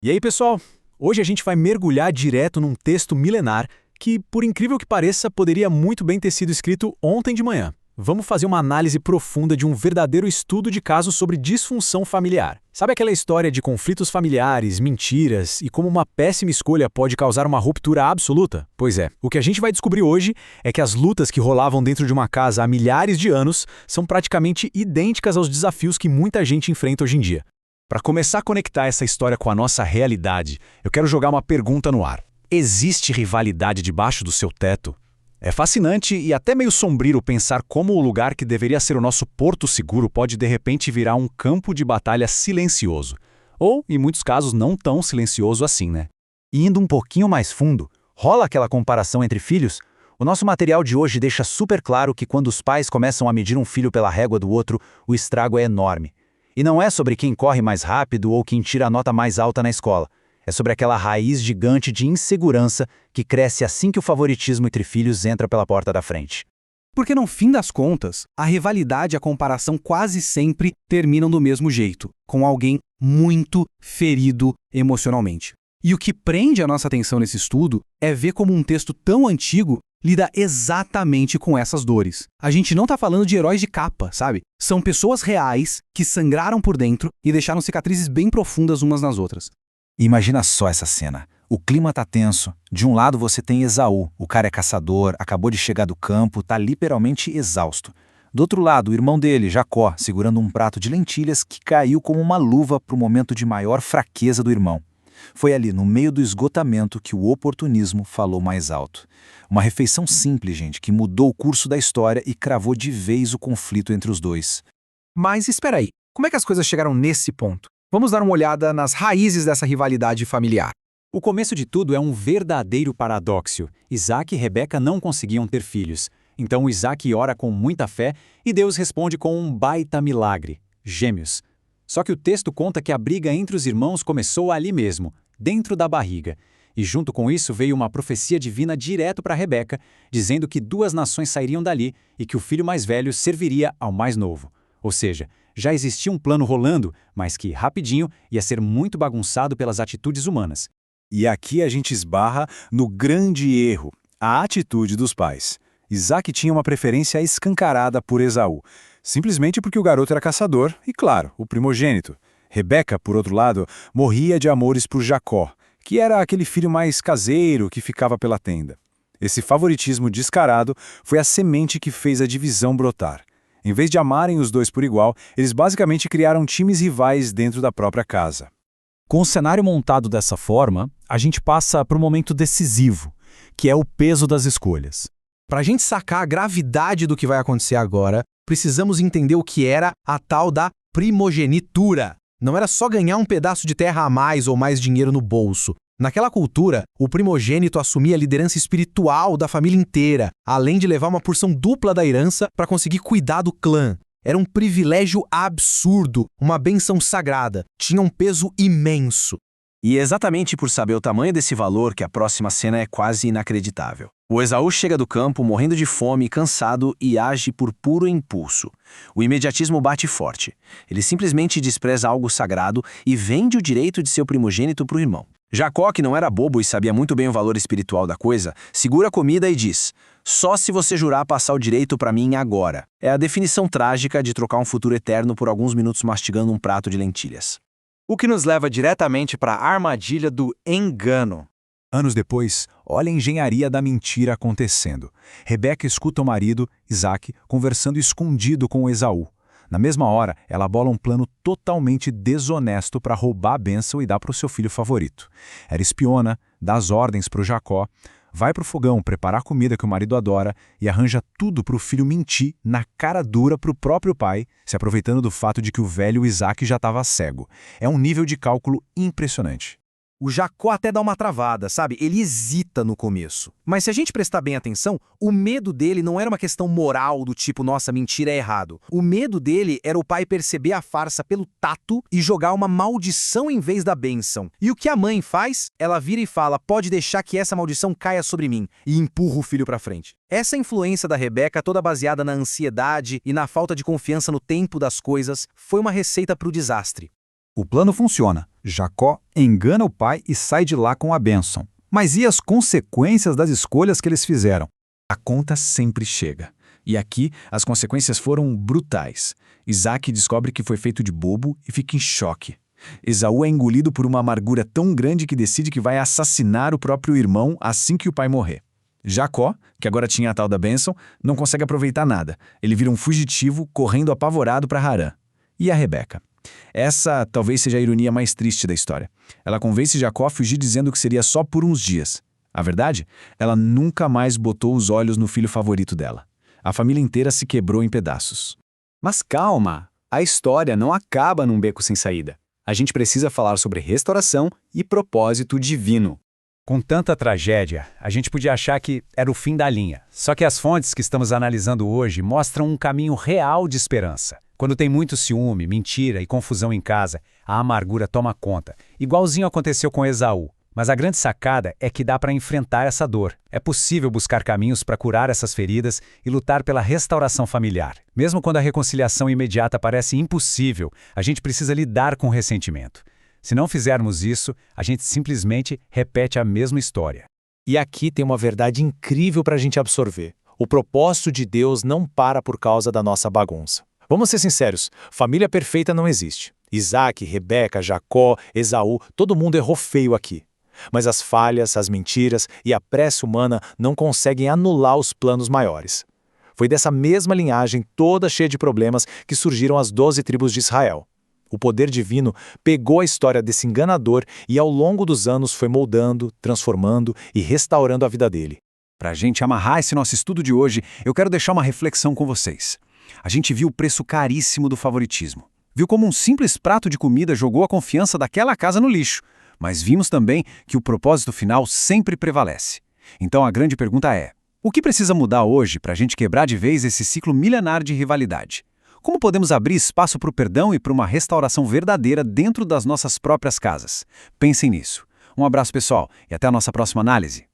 E aí, pessoal? Hoje a gente vai mergulhar direto num texto milenar que, por incrível que pareça, poderia muito bem ter sido escrito ontem de manhã. Vamos fazer uma análise profunda de um verdadeiro estudo de caso sobre disfunção familiar. Sabe aquela história de conflitos familiares, mentiras e como uma péssima escolha pode causar uma ruptura absoluta? Pois é, o que a gente vai descobrir hoje é que as lutas que rolavam dentro de uma casa há milhares de anos são praticamente idênticas aos desafios que muita gente enfrenta hoje em dia. Para começar a conectar essa história com a nossa realidade, eu quero jogar uma pergunta no ar. Existe rivalidade debaixo do seu teto? É fascinante e até meio sombrio pensar como o lugar que deveria ser o nosso porto seguro pode de repente virar um campo de batalha silencioso. Ou, em muitos casos, não tão silencioso assim, né? E indo um pouquinho mais fundo, rola aquela comparação entre filhos? O nosso material de hoje deixa super claro que quando os pais começam a medir um filho pela régua do outro, o estrago é enorme. E não é sobre quem corre mais rápido ou quem tira a nota mais alta na escola. É sobre aquela raiz gigante de insegurança que cresce assim que o favoritismo entre filhos entra pela porta da frente. Porque no fim das contas, a rivalidade e a comparação quase sempre terminam do mesmo jeito, com alguém muito ferido emocionalmente. E o que prende a nossa atenção nesse estudo é ver como um texto tão antigo lida exatamente com essas dores. A gente não está falando de heróis de capa, sabe? São pessoas reais que sangraram por dentro e deixaram cicatrizes bem profundas umas nas outras. Imagina só essa cena. O clima tá tenso. De um lado você tem Esaú, o cara é caçador, acabou de chegar do campo, tá literalmente exausto. Do outro lado, o irmão dele, Jacó, segurando um prato de lentilhas que caiu como uma luva pro momento de maior fraqueza do irmão. Foi ali, no meio do esgotamento, que o oportunismo falou mais alto. Uma refeição simples, gente, que mudou o curso da história e cravou de vez o conflito entre os dois. Mas espera aí, como é que as coisas chegaram nesse ponto? Vamos dar uma olhada nas raízes dessa rivalidade familiar. O começo de tudo é um verdadeiro paradoxo. Isaac e Rebeca não conseguiam ter filhos. Então Isaac ora com muita fé e Deus responde com um baita milagre: gêmeos. Só que o texto conta que a briga entre os irmãos começou ali mesmo, dentro da barriga. E junto com isso veio uma profecia divina direto para Rebeca, dizendo que duas nações sairiam dali e que o filho mais velho serviria ao mais novo. Ou seja, já existia um plano rolando, mas que, rapidinho, ia ser muito bagunçado pelas atitudes humanas. E aqui a gente esbarra no grande erro, a atitude dos pais. Isaac tinha uma preferência escancarada por Esaú, simplesmente porque o garoto era caçador e, claro, o primogênito. Rebeca, por outro lado, morria de amores por Jacó, que era aquele filho mais caseiro que ficava pela tenda. Esse favoritismo descarado foi a semente que fez a divisão brotar. Em vez de amarem os dois por igual, eles basicamente criaram times rivais dentro da própria casa. Com o cenário montado dessa forma, a gente passa para o momento decisivo, que é o peso das escolhas. Para a gente sacar a gravidade do que vai acontecer agora, precisamos entender o que era a tal da primogenitura. Não era só ganhar um pedaço de terra a mais ou mais dinheiro no bolso. Naquela cultura, o primogênito assumia a liderança espiritual da família inteira, além de levar uma porção dupla da herança para conseguir cuidar do clã. Era um privilégio absurdo, uma bênção sagrada. Tinha um peso imenso. E é exatamente por saber o tamanho desse valor que a próxima cena é quase inacreditável. O Esaú chega do campo morrendo de fome, cansado e age por puro impulso. O imediatismo bate forte. Ele simplesmente despreza algo sagrado e vende o direito de seu primogênito para o irmão. Jacó, que não era bobo e sabia muito bem o valor espiritual da coisa, segura a comida e diz: "Só se você jurar passar o direito para mim agora." É a definição trágica de trocar um futuro eterno por alguns minutos mastigando um prato de lentilhas. O que nos leva diretamente para a armadilha do engano. Anos depois, olha a engenharia da mentira acontecendo. Rebeca escuta o marido, Isaac, conversando escondido com Esaú. Na mesma hora, ela bola um plano totalmente desonesto para roubar a bênção e dar para o seu filho favorito. Era espiona, dá as ordens para o Jacó, vai para o fogão preparar a comida que o marido adora e arranja tudo para o filho mentir na cara dura para o próprio pai, se aproveitando do fato de que o velho Isaac já estava cego. É um nível de cálculo impressionante. O Jacó até dá uma travada, sabe? Ele hesita no começo. Mas se a gente prestar bem atenção, o medo dele não era uma questão moral do tipo, nossa, mentira é errado. O medo dele era o pai perceber a farsa pelo tato e jogar uma maldição em vez da bênção. E o que a mãe faz? Ela vira e fala, pode deixar que essa maldição caia sobre mim, e empurra o filho pra frente. Essa influência da Rebeca, toda baseada na ansiedade e na falta de confiança no tempo das coisas, foi uma receita pro desastre. O plano funciona. Jacó engana o pai e sai de lá com a bênção. Mas e as consequências das escolhas que eles fizeram? A conta sempre chega. E aqui as consequências foram brutais. Isaac descobre que foi feito de bobo e fica em choque. Esaú é engolido por uma amargura tão grande que decide que vai assassinar o próprio irmão assim que o pai morrer. Jacó, que agora tinha a tal da bênção, não consegue aproveitar nada. Ele vira um fugitivo, correndo apavorado para Harã. E a Rebeca? Essa talvez seja a ironia mais triste da história. Ela convence Jacó a fugir dizendo que seria só por uns dias. A verdade? Ela nunca mais botou os olhos no filho favorito dela. A família inteira se quebrou em pedaços. Mas calma, a história não acaba num beco sem saída. A gente precisa falar sobre restauração e propósito divino. Com tanta tragédia, a gente podia achar que era o fim da linha. Só que as fontes que estamos analisando hoje mostram um caminho real de esperança. Quando tem muito ciúme, mentira e confusão em casa, a amargura toma conta, igualzinho aconteceu com Esaú. Mas a grande sacada é que dá para enfrentar essa dor. É possível buscar caminhos para curar essas feridas e lutar pela restauração familiar. Mesmo quando a reconciliação imediata parece impossível, a gente precisa lidar com o ressentimento. Se não fizermos isso, a gente simplesmente repete a mesma história. E aqui tem uma verdade incrível para a gente absorver. O propósito de Deus não para por causa da nossa bagunça. Vamos ser sinceros, família perfeita não existe. Isaac, Rebeca, Jacó, Esaú, todo mundo errou feio aqui. Mas as falhas, as mentiras e a pressa humana não conseguem anular os planos maiores. Foi dessa mesma linhagem toda cheia de problemas que surgiram as 12 tribos de Israel. O poder divino pegou a história desse enganador e ao longo dos anos foi moldando, transformando e restaurando a vida dele. Para a gente amarrar esse nosso estudo de hoje, eu quero deixar uma reflexão com vocês. A gente viu o preço caríssimo do favoritismo. Viu como um simples prato de comida jogou a confiança daquela casa no lixo. Mas vimos também que o propósito final sempre prevalece. Então a grande pergunta é: o que precisa mudar hoje para a gente quebrar de vez esse ciclo milenar de rivalidade? Como podemos abrir espaço para o perdão e para uma restauração verdadeira dentro das nossas próprias casas? Pensem nisso. Um abraço, pessoal, e até a nossa próxima análise.